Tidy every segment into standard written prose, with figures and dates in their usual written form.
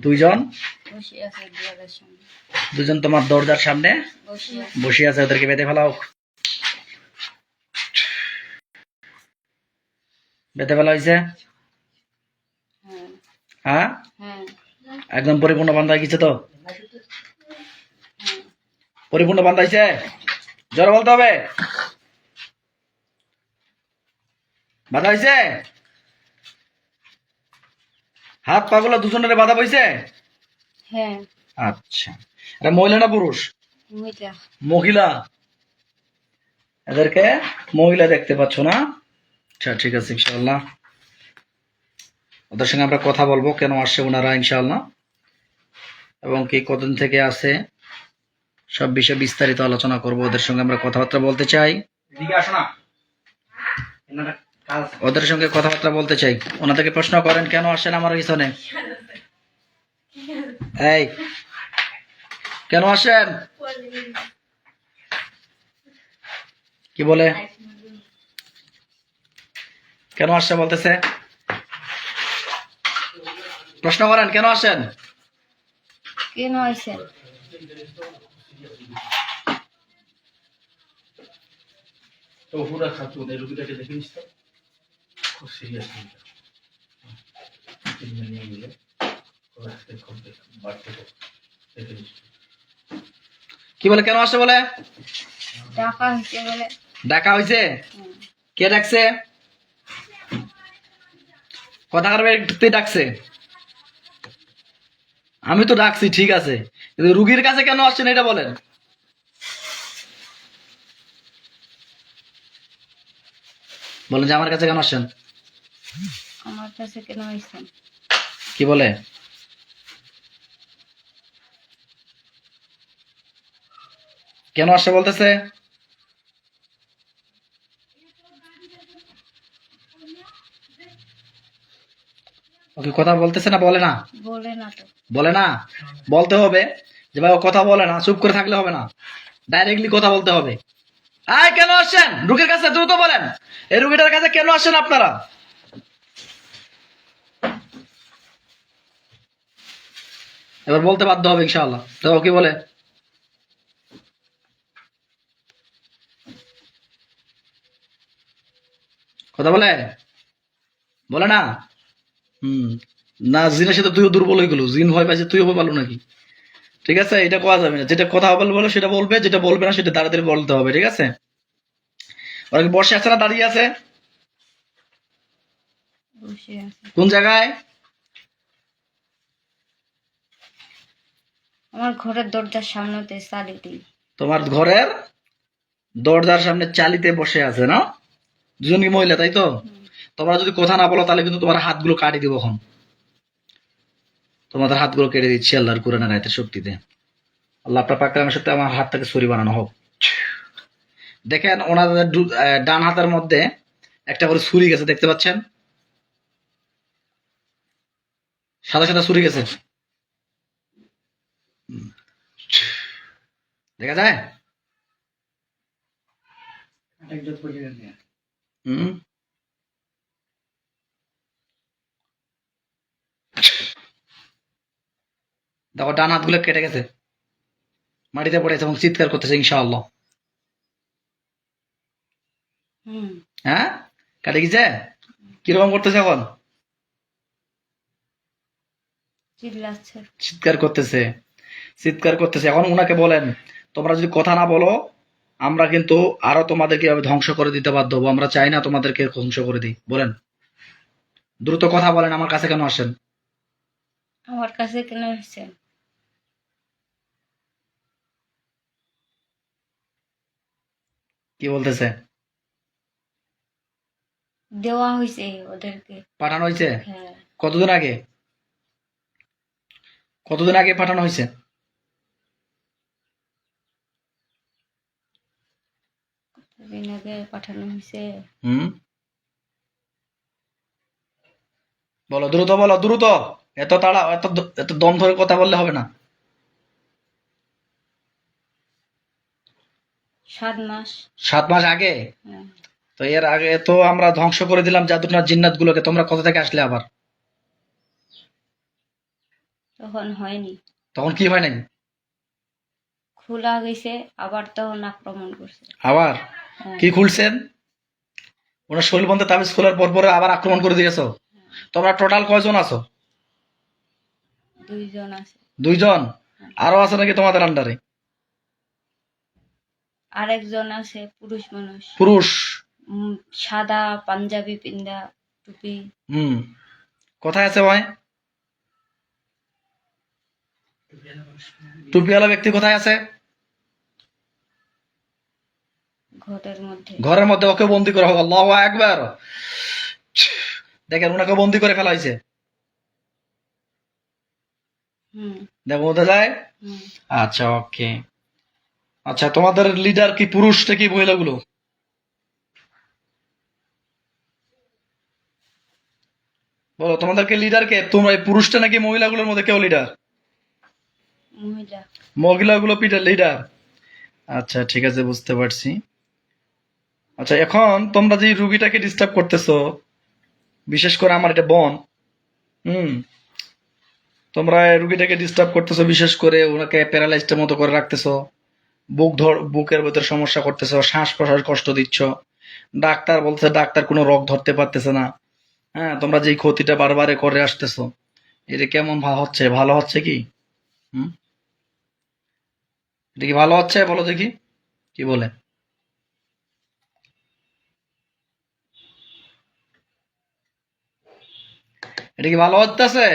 দুইজন দুজন তোমার দরজার সামনে বসে আছে, ওদেরকে বেঁধে ফেলাও। বেঁধে ফেলা হয়েছে? হ্যাঁ, একদম পরিপূর্ণ বান্ধা হয়ে গেছে তো? পরিপূর্ণ বান্ধা হয়েছে? জোরে বলতে হবে। বাধা হয়েছে? হাত পা গুলো দুজনের বাধা হয়েছে? আচ্ছা, এটা মহিলা না পুরুষ? মহিলা। এদেরকে মহিলা দেখতে পাচ্ছ না? আচ্ছা, ঠিক আছে, ইনশাআল্লাহ ওদের সঙ্গে আমরা কথা বলবো, কেন আসছে ওনারা ইনশাআল্লাহ, এবং কি কতদিন থেকে আছে সব বিষয়ে বিস্তারিত আলোচনা করব। ওদের সঙ্গে আমরা কথাবার্তা বলতে চাই। ওদের সঙ্গে কথাবার্তা বলতে চাই। ওনাদেরকে প্রশ্ন করেন, কেন আসেন আমার পিছনে? এই, কেন আসেন? কি বলে? কেন আসছে বলতেছে? প্রশ্ন করেন, কেন আসেন? কেন আসেন? তো পুরা খাচ্ছ না, রুগীটাকে দেখে নিস তো, খুব সিরিয়াস কি বলে কেন আসে বলে? ডাকা হইছে বলে। ডাকা হয়েছে? কে ডাকছে? কথাকার ব্যক্তি ডাকছে? আমি তো ডাকছি, ঠিক আছে, কিন্তু রুগীর কাছে কেন আসছেন এটা বলেন। বলেন যে আমার কাছে কেন আসছেন? আমার কাছে কেন আসছেন? কি বলে? কেন আসছে বলতেছে? ওকে কথা বলতেছে না বলে না? বলে না তো। বলে না? বলতে হবে যে ভাই ও কথা বলে না, চুপ করে থাকলে হবে না, ডাইরেক্টলি কথা বলতে হবে। আয়, কেন আসছেন রুগীর কাছে? দ্রুত বলেন, এই রুগীটার কাছে কেন আসছেন আপনারা? এবার বলতে বাধ্য হবে ইনশাআল্লাহ। তো কি বলে? কথা বলে? বলে না? না, জিনের সাথে তুইও দুর্বল হয়ে গেল, জিন ভয় পাইছে, তুইও ভয় পালো নাকি? ঠিক আছে, এটা কোয়া যাবে না। যেটা কথা বলবো সেটা বলবে, যেটা বলবে না সেটা তাড়াতাড়ি বলতে হবে, ঠিক আছে? ওরা কি বসে আছে না দাঁড়িয়ে আছে? বসে আছে। কোন জায়গায়? আমার ঘরের দরজার সামনেতে চালিতেই। তোমার ঘরের দরজার সামনে চালিতে বসে আছে না? দুজন কি মহিলা, তাই তো? তোমরা যদি কথা না বলো তাহলে কিন্তু তোমার হাতগুলো কাটি দিব। এখন তোমাদের হাতগুলো কেটে দিচ্ছি আল্লাহর কুরআনের আয়াতের শক্তিতে। আল্লাহ আপনার পাক কালামের সাথে আমার হাতটাকে ছুরি বানানো হোক। দেখেন ওনাদের ডান হাতের মধ্যে একটা করে ছুরি গেছে, দেখতে পাচ্ছেন? সাদা সাদা ছুরি গেছে, দেখা যায়? দেখো ডান হাতগুলো কেটে গেছে, মাটিতে পড়েছে এবং চিৎকার করতেছে ইনশাআল্লাহ। হ্যাঁ, কাটে গেছে? কিরকম করতেছে এখন? চিল্লাচ্ছে, চিৎকার করতেছে, চিৎকার করতেছে। এখন উনাকে বলেন, তোমরা যদি কথা না বলো আমরা কিন্তু আরো তোমাদেরকে ধ্বংস করে দিতে বাধ্য হবো। আমরা চাই না তোমাদেরকে ধ্বংস করে দিই। বলেন, দ্রুত কথা বলেন, আমার কাছে কেন আসেন? আমার কাছে কেন আসছেন? কি বলতেছে? দেওয়া হয়েছে ওদেরকে, পাঠানো হয়েছে? হ্যাঁ। কতদিন আগে? কতদিন আগে পাঠানো হয়েছে? দিন আগে পাঠানো হয়েছে। বলো, দ্রুত বলো, দ্রুত। এত তাড়া, এত দম ধরে কথা বললে হবে না। 7 মাস। 7 মাস আগে? হ্যাঁ। তো এর আগে তো আমরা ধ্বংস করে দিলাম জাদুটনা জিন্নাত গুলোকে, তোমরা কোথা থেকে আসলে আবার? তখন হয়নি, তখন কি হয় নাই? খোলা গেছে, আবার তখন আক্রমণ করছে। আবার হ্যাঁ, কি খুলছেন? ওনার শরীর বন্ধে তাবিজ খোলার পর পরে আবার আক্রমণ করে দিয়েছো? তোমরা টোটাল কয়জন আছো? 2 জন আছে। 2 জন? আরো আছে নাকি তোমাদের আন্ডারে? আরেকজন আছে পুরুষ মানুষ, পুরুষ? সাদা পাঞ্জাবি পিন্দা, টুপি। হুম, কোথায় আছে ভাই? টুপিওয়ালা ব্যক্তি কোথায় আছে? ঘরের মধ্যে। ঘরের মধ্যে। ওকে বন্দি করা হোক। আল্লাহু আকবার। দেখেন ওনাকে বন্দি করে ফেলা হয়েছে। হুম দেখো বোঝা যায়। হুম আচ্ছা, ওকে। আচ্ছা, তোমাদের লিডার কি পুরুষ নাকি মহিলাগুলো? বলো, তোমাদেরকে লিডার কে? তোমরা এই পুরুষটা নাকি মহিলাগুলোর মধ্যে কেউ লিডার? মহিলা। মহিলাগুলো পিটার লিডার। আচ্ছা, ঠিক আছে, বুঝতে পারছি। আচ্ছা, এখন তোমরা যে রুগীটাকে ডিস্টার্ব করতেছো, বিশেষ করে আমার এটা বোন, হুম, তোমরা এই রুগীটাকে ডিস্টার্ব করতেছো, বিশেষ করে ওনাকে প্যারালাইজড মতো করে রাখতেছো, বুকের ভিতরে সমস্যা করতেছো, শ্বাস প্রশ্বাস কষ্ট দিচ্ছ। ডাক্তার বলছে ডাক্তার কোনো রোগ ধরতে পারতেছে না। হ্যাঁ, তোমরা যে ক্ষতিটা বারবারে করে আসতেছো, এটা কেমন হচ্ছে? ভালো হচ্ছে কি? হুম, এটা কি ভালো হচ্ছে? বলো দেখি, কি বলে? এটা কি ভালো হচ্ছে?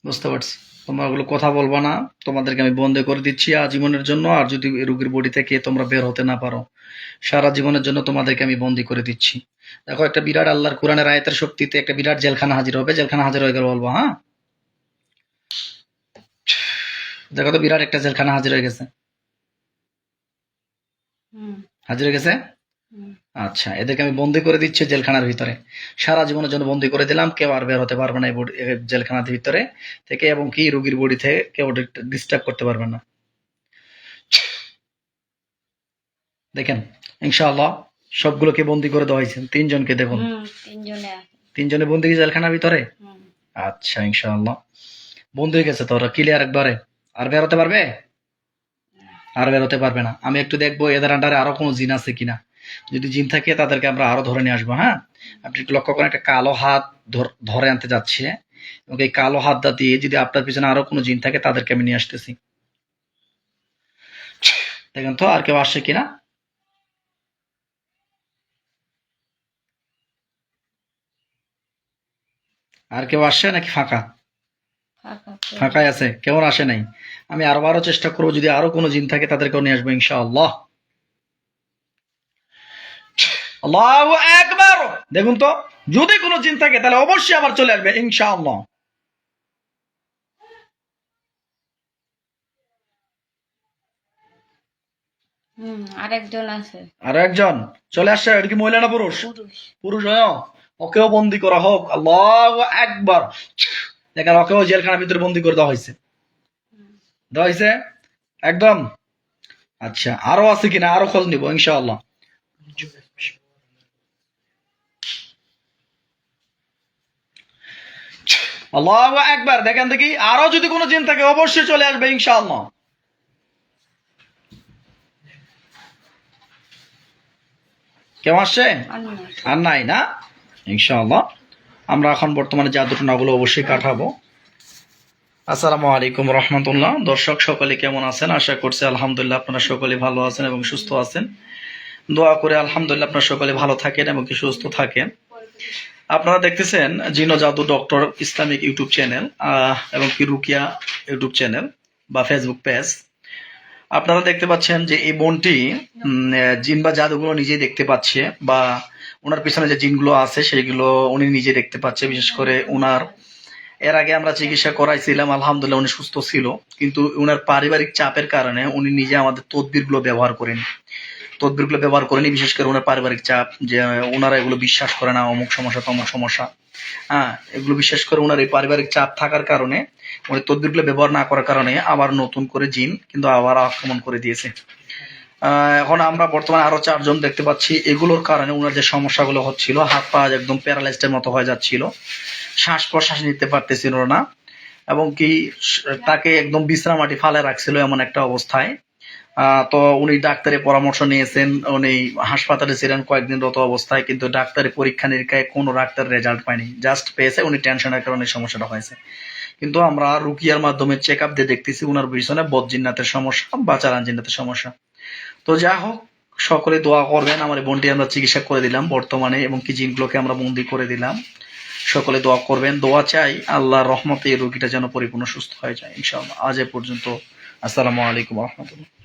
বুঝতে পারছি। তোমরা ওগুলো কথা বলবা না। তোমাদেরকে আমি বন্ধ করে দিচ্ছি আজীবনের জন্য। আর যদি এই রোগীর বডি থেকে তোমরা বের হতে না পারো, সারা জীবনের জন্য তোমাদেরকে আমি বন্দি করে দিচ্ছি। দেখো, একটা বিরাট আল্লাহর কোরআনের আয়াতের শক্তিতে একটা বিরাট জেলখানা হাজির হবে। জেলখানা হাজির হয়ে গেলে বলবো, হ্যাঁ? দেখো তো, বিরাট একটা জেলখানা হাজির হয়ে গেছে। হুম হাজির হয়ে গেছে। হুম আচ্ছা, এদেরকে আমি বন্দি করে দিচ্ছি জেলখানার ভিতরে। সারা জীবনের জন্য বন্দি করে দিলাম। কেউ আর বের হতে পারবে না এই জেলখানার ভিতরে থেকে, এবং কি রোগীর বডি থেকে কেউ ডিস্টার্ব করতে পারবে না। দেখেন, ইনশাআল্লাহ সবগুলোকে বন্দি করে দেওয়া হয়েছে। 3 জনকে দেখুন। 3 জনে আছে। 3 জনে বন্দি জেলখানার ভিতরে। হুম আচ্ছা, ইনশাআল্লাহ বন্দি হয়ে গেছে। তোরা ক্লিয়ার একবারে? আর বের হতে পারবে? আর বের হতে পারবে না। আমি একটু দেখবো এদের আন্ডারে আরো কোনো জিন আছে কিনা। যদি জিন থাকে তাদেরকে আমরা আরো ধরে নিয়ে আসবো। হ্যাঁ, আপনি একটু লক্ষ্য করেন, একটা কালো হাত ধরে আনতে যাচ্ছে, এবং এই কালো হাতটা দিয়ে যদি আপনার পিছনে আরো কোনো জিন থাকে তাদেরকে আমি নিয়ে আসতেছি। দেখেন তো আর কেউ আসছে কিনা। আর কেউ আসছে নাকি ফাঁকা? ফাঁকা। ফাঁকাই আছে, কেমন আসে নাই। আমি আরো চেষ্টা করবো, যদি আরো কোনো জিন থাকে তাদেরকেও নিয়ে আসবো ইনশাআল্লাহ। আল্লাহু আকবার। দেখুন তো, যদি কোনো জিন থাকে তাহলে অবশ্যই আবার চলে আসবে ইনশাআল্লাহ। আরেকজন আছে। আর একজন চলে আসছে। এটা কি মহিলা না পুরুষ? পুরুষ। পুরুষ হয়। ওকেও বন্দি করা হোক। আল্লাহু আকবার। দেখেন, ওকেও জেলখানার ভিতরে বন্দি করে দেওয়া হয়েছে। দেওয়া হয়েছে একদম। আচ্ছা, আরো আছে কিনা আরো খোঁজ নিব ইনশাআল্লাহ। আল্লাহু আকবার। দেখেন দেখি, আরো যদি কোনো জিন থাকে অবশ্যই চলে আসবে ইনশাআল্লাহ। কেউ আসছে? আর নাই না? ইনশাআল্লাহ আমরা এখন বর্তমানে জাদুটনাগুলো অবশ্যই কাটাবো। আসসালামু আলাইকুম রহমতুল্লাহ। দর্শক সকলে কেমন আছেন? আশা করছি আলহামদুলিল্লাহ আপনারা সকলে ভালো আছেন এবং সুস্থ আছেন। দোয়া করে আলহামদুলিল্লাহ আপনারা সকলে ভালো থাকেন এবং কি সুস্থ থাকেন। আপনারা দেখতেছেন জিন ও জাদু ডক্টর ইসলামিক ইউটিউব চ্যানেল এবং কি রুকিয়া ইউটিউব চ্যানেল বা ফেসবুক পেজ। আপনারা দেখতে পাচ্ছেন যে এই বোনটি জিন বা জাদুগুলো নিজেই দেখতে পাচ্ছে, বা ওনার পিছনে যে জিনগুলো আছে সেগুলো উনি নিজে দেখতে পাচ্ছে। বিশেষ করে উনার এর আগে আমরা চিকিৎসা করাইছিলাম, আলহামদুলিল্লাহ উনি সুস্থ ছিল, কিন্তু উনার পারিবারিক চাপের কারণে উনি নিজে আমাদের তদবিরগুলো ব্যবহার করেনি। বিশেষ করে ওনার পারিবারিক চাপ, যে ওনারা এগুলো বিশ্বাস করে না, অমুক সমস্যা তমুক সমস্যা। হ্যাঁ, এগুলো বিশেষ করে ওনার এই পারিবারিক চাপ থাকার কারণে, উনি তদবিরগুলো ব্যবহার না করার কারণে আবার নতুন করে জিন কিন্তু আবার আক্রমণ করে দিয়েছে। এখন আমরা বর্তমানে আরো 4 জন দেখতে পাচ্ছি। এগুলোর কারণে ওনার যে সমস্যাগুলো হচ্ছিল, হাত পা একদম প্যারালাইজডের মতো হয়ে যাচ্ছিল, শ্বাস প্রশ্বাস নিতে পারতেছিল না, এবং কি তাকে একদম বিশ্রামাটি ফালে রাখছিল এমন একটা অবস্থায়। তো উনি ডাক্তারের পরামর্শ নিয়েছেন, উনি হাসপাতালে ছিলেন কয়েকদিন রত অবস্থায়, কিন্তু ডাক্তারের পরীক্ষা নিরীক্ষায় কোনো ডাক্তার রেজাল্ট পায়নি, জাস্ট পেয়েছে উনি টেনশনের কারণে সমস্যাটা হয়েছে। কিন্তু আমরা রুকিয়ার মাধ্যমে চেক আপ দিয়ে দেখতেছি উনার পিছনে বদজিন্নাতের সমস্যা বা চালান জিন্নাতের সমস্যা। তো যা হোক, সকলে দোয়া করবেন। আমার এই বোনটি আমরা চিকিৎসা করে দিলাম বর্তমানে, এবং কি জিনগুলোকে আমরা বন্দি করে দিলাম। সকলে দোয়া করবেন, দোয়া চাই আল্লাহর রহমতে এই রোগীটা যেন পরিপূর্ণ সুস্থ হয়ে যায় ইনশাআল্লাহ। আজ এ পর্যন্ত। আসসালামু আলাইকুম রহমতুল্লাহ।